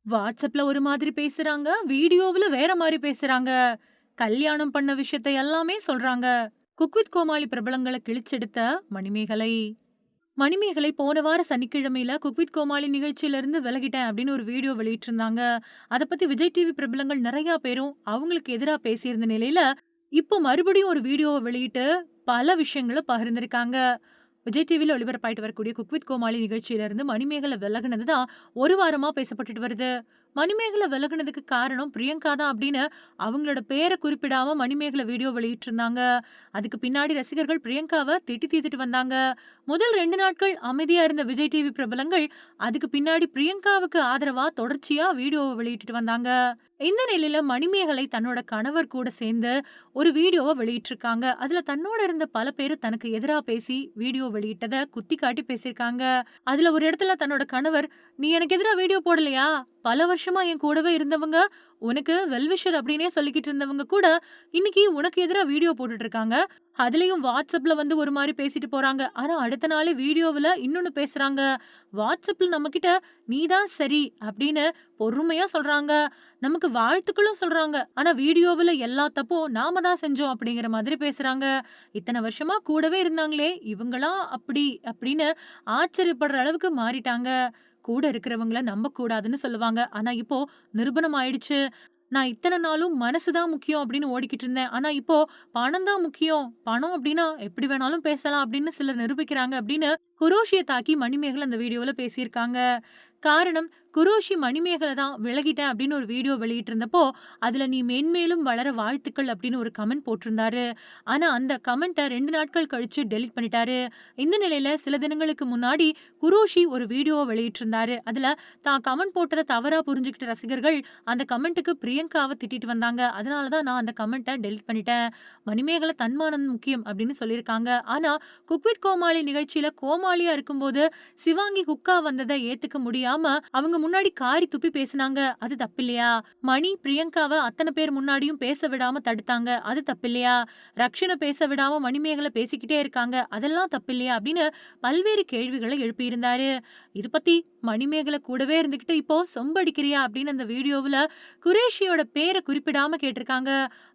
வாட்ஸ்அப்ல ஒரு மாதிரி பேசுறாங்க, வீடியோவுல வேற மாரி பேசுறாங்க. கல்யாணம் பண்ண விஷயத்த எல்லாமே சொல்றாங்க. குக் வித் கோமாளி பிரபலங்கள கிழிச்செடுத்த மணிமேகலை. மணிமேகலை போன வார சனிக்கிழமையில குக் வித் கோமாளி நிகழ்ச்சியிலிருந்து விலகிட்டேன் அப்படின்னு ஒரு வீடியோ வெளியிட்டிருந்தாங்க. அத பத்தி விஜய் டிவி பிரபலங்கள் நெறைய பேரும் அவங்களுக்கு எதிரா பேசியிருந்த நிலையில, இப்போ மறுபடியும் ஒரு வீடியோவ வெளியிட்டு பல விஷயங்கள பகிர்ந்திருக்காங்க. விஜய் டிவில ஒளிபரப்பாயிட்டு வரக்கூடிய குக் வித் கோமாளி நிகழ்ச்சியிலிருந்து மணிமேகலை விலகுனது தான் ஒரு வாரமா பேசப்பட்டுட்டு வருது. மணிமேகலை விலகுனதுக்கு காரணம் பிரியங்கா தான் அப்படின்னு அவங்களோட பேர குறிப்பிடாம மணிமேகலை வீடியோ வெளியிட்டிருந்தாங்க. அதுக்கு பின்னாடி ரசிகர்கள் பிரியங்காவ திட்டி தீர்த்துட்டு வந்தாங்க. முதல் 2 நாட்கள் அமைதியா இருந்த விஜய் டிவி பிரபலங்கள் அதுக்கு பின்னாடி பிரியங்காவுக்கு ஆதரவா தொடர்ச்சியா வீடியோவ வெளியிட்டுட்டு வந்தாங்க. இந்த நிலையில மணிமேகலை தன்னோட கணவர் கூட சேர்ந்து ஒரு வீடியோவ வெளியிட்டிருக்காங்க. அதுல தன்னோட இருந்த பல பேரு தனக்கு எதிரா பேசி வீடியோ வெளியிட்டத குத்தி காட்டி பேசியிருக்காங்க. அதுல ஒரு இடத்துல தன்னோட கணவர், "நீ எனக்கு எதிரா வீடியோ போடலையா? பல வருஷமா என் கூடவே இருந்தவங்க, உனக்கு வெல் விஷர் அப்படின்னே சொல்லிக்கிட்டு இருந்தவங்க கூட, இன்னைக்கு உனக்கு எதிரா வீடியோ போட்டுட்டு இருக்காங்க. அதுலயும் WhatsAppல வந்து ஒரு மாரி பேசிட்டு போறாங்க. ஆனா அடுத்த நாளே வீடியோவுல இன்னொன்னு பேசுறாங்க. WhatsAppல நம்மகிட்ட நீ தான் சரி அப்படின்னு பொறுமையா சொல்றாங்க. நமக்கு வாழ்த்துக்களும் சொல்றாங்க. ஆனா வீடியோவுல எல்லா தப்பும் நாம தான் செஞ்சோம் அப்படிங்கிற மாதிரி பேசுறாங்க. இத்தன வருஷமா கூடவே இருந்தாங்களே, இவங்களா அப்படி அப்படின்னு ஆச்சரியப்படுற அளவுக்கு மாறிட்டாங்க. கூட இருக்கிறவங்கள நம்பக்கூடாதுன்னு சொல்லுவாங்க. ஆனா இப்போ நிரூபணம் ஆயிடுச்சு. நான் இத்தன நாளும் மனசு தான் முக்கியம் அப்படின்னு ஓடிக்கிட்டு இருந்தேன். ஆனா இப்போ பணம் தான் முக்கியம். பணம் அப்படின்னா எப்படி வேணாலும் பேசலாம் அப்படின்னு சிலர் நிரூபிக்கிறாங்க அப்படின்னு குரோஷிய தாக்கி மணிமேகலை அந்த வீடியோல பேசியிருக்காங்க. காரணம் குரோஷி மணிமேகலை தான் விலகிட்டேன் அப்படின்னு ஒரு வீடியோ வெளியிட்டிருந்தப்போ, அதுல நீ மென்மேலும் வளர வாழ்த்துக்கள் அப்படின்னு ஒரு கமெண்ட் போட்டிருந்தாரு. ஆனா அந்த கமெண்ட்ட 2 நாட்கள் கழிச்சு டெலீட் பண்ணிட்டாரு. இந்த நிலையில சில தினங்களுக்கு முன்னாடி குரோஷி ஒரு வீடியோவ வெளியிட்டிருந்தாரு. அதுல தான் கமெண்ட் போட்டத தவறா புரிஞ்சுகிட்ட ரசிகர்கள் அந்த கமெண்ட்டுக்கு பிரியங்காவ திட்டிட்டு வந்தாங்க. அதனால தான் நான் அந்த கமெண்ட்ட டெலீட் பண்ணிட்டேன். மணிமேகலை தன்மானம் முக்கியம் அப்படின்னு சொல்லியிருக்காங்க. ஆனா குக் வித் கோமாளி நிகழ்ச்சியில கோமாளியா இருக்கும்போது சிவாங்கி குக்கா வந்தத ஏத்துக்க முடியாம அவங்க முன்னாடி காரி துப்பி பேசுனாங்க. அது தப்பில்லையா? மணி, பிரியங்காவ அத்தன பேர் முன்னாடியும் பேச விடாம தடுத்தாங்க. அது தப்பில்லையா? ரக்ஷன பேச விடாம மணிமேகலை பேசிக்கிட்டே இருக்காங்க. அதெல்லாம் தப்பில்லையா? அப்படின்னு பல்வேறு கேள்விகள எழுப்பியிருந்தாரு. இது பத்தி மணிமேகலை கூடவே இருந்துகிட்டு இப்போ சொம்படிக்கிறியா? அப்படின்னு அந்த வீடியோவுல குரேஷியோட பேர குறிப்பிடாம கேட்டிருக்காங்க.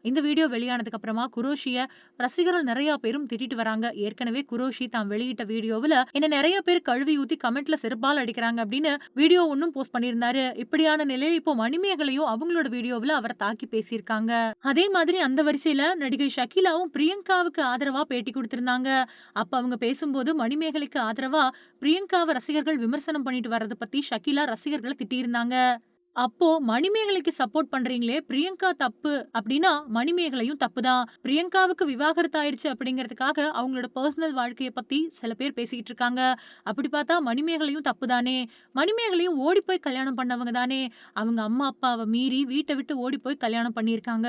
இந்த வீடியோ வெளியானதுக்கு அப்புறமா குரோஷிய ரசிகர்கள் நெறைய பேரும் திட்டிட்டு வராங்க. ஏற்கனவே குரோஷி தான் வெளியிட்ட வீடியோவுல என்ன நெறைய பேர் கழுவி ஊத்தி கமெண்ட்ல செருப்பால அடிக்கிறாங்க அப்படின்னு வீடியோ ஒண்ணும் போஸ்ட் பண்ணியிருந்தாரு. இப்படியான நிலையில இப்போ மணிமேகலையும் அவங்களோட வீடியோவுல அவர தாக்கி பேசியிருக்காங்க. அதே மாதிரி அந்த வரிசையில நடிகை ஷக்கீலாவும் பிரியங்காவுக்கு ஆதரவா பேட்டி குடுத்திருந்தாங்க. அப்ப அவங்க பேசும்போது மணிமேகலைக்கு ஆதரவா பிரியங்காவ ரசிகர்கள் விமர்சனம் பண்ணிட்டு வர்றத பத்தி ஷக்கீலா ரசிகர்கள திட்டியிருந்தாங்க. அப்போ மணிமேகலைக்கு சப்போர்ட் பண்றீங்களே பிரியங்கா தப்பு அப்படின்னா மணிமேகலையும் தப்புதான். பிரியங்காவுக்கு விவாகரத்து ஆயிடுச்சு அப்படிங்கிறதுக்காக அவங்களோட பர்சனல் வாழ்க்கைய பத்தி சில பேர் பேசிக்கிட்டு இருக்காங்க. அப்படி பார்த்தா மணிமேகலையும் தப்புதானே. மணிமேகலையும் ஓடி போய் கல்யாணம் பண்ணவங்க தானே. அவங்க அம்மா அப்பாவை மீறி வீட்டை விட்டு ஓடி போய் கல்யாணம் பண்ணியிருக்காங்க.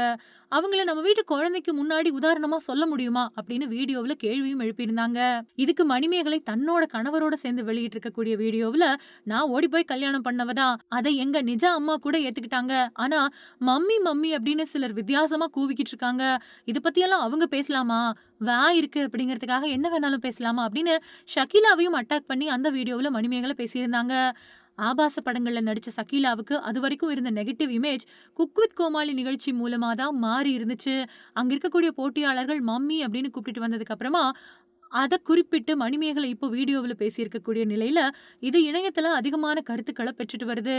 அவங்கள நம்ம வீட்டு குழந்தைக்கு முன்னாடி உதாரணமா சொல்ல முடியுமா அப்படின்னு வீடியோவுல கேள்வியும் எழுப்பியிருந்தாங்க. இதுக்கு மணிமேகலை தன்னோட கணவரோட சேர்ந்து வெளியிட்டு இருக்கக்கூடிய வீடியோவுல, நான் ஓடி போய் கல்யாணம் பண்ணவ தான். அதை எங்க நிஜ அம்மா கூட ஏத்துக்கிட்டாங்க. ஆனா மம்மி மம்மி அப்படின்னு சிலர் வித்தியாசமா கூவிக்கிட்டு இருக்காங்க. இத பத்தியெல்லாம் அவங்க பேசலாமா? வாய் இருக்கு அப்படிங்கிறதுக்காக என்ன வேணாலும் பேசலாமா? அப்படின்னு ஷக்கீலாவையும் அட்டாக் பண்ணி அந்த வீடியோவுல மணிமேகலை பேசியிருந்தாங்க. ஆபாச படங்கள்ல நடிச்ச சக்கீலாவுக்கு அதுவரைக்கும் இருந்த நெகட்டிவ் இமேஜ் குக் வித் கோமாளி நிகழ்ச்சி மூலமா தான் மாறி இருந்துச்சு. அங்க இருக்கக்கூடிய போட்டியாளர்கள் மம்மி அப்படின்னு கூப்பிட்டுட்டு வந்ததுக்கு அப்புறமா அத குறிப்பிட்டு மணிமேகலை இப்போ வீடியோவுல பேசியிருக்கக்கூடிய நிலையில, இது இணையத்துல அதிகமான கருத்துக்கள பெற்றுட்டு வருது.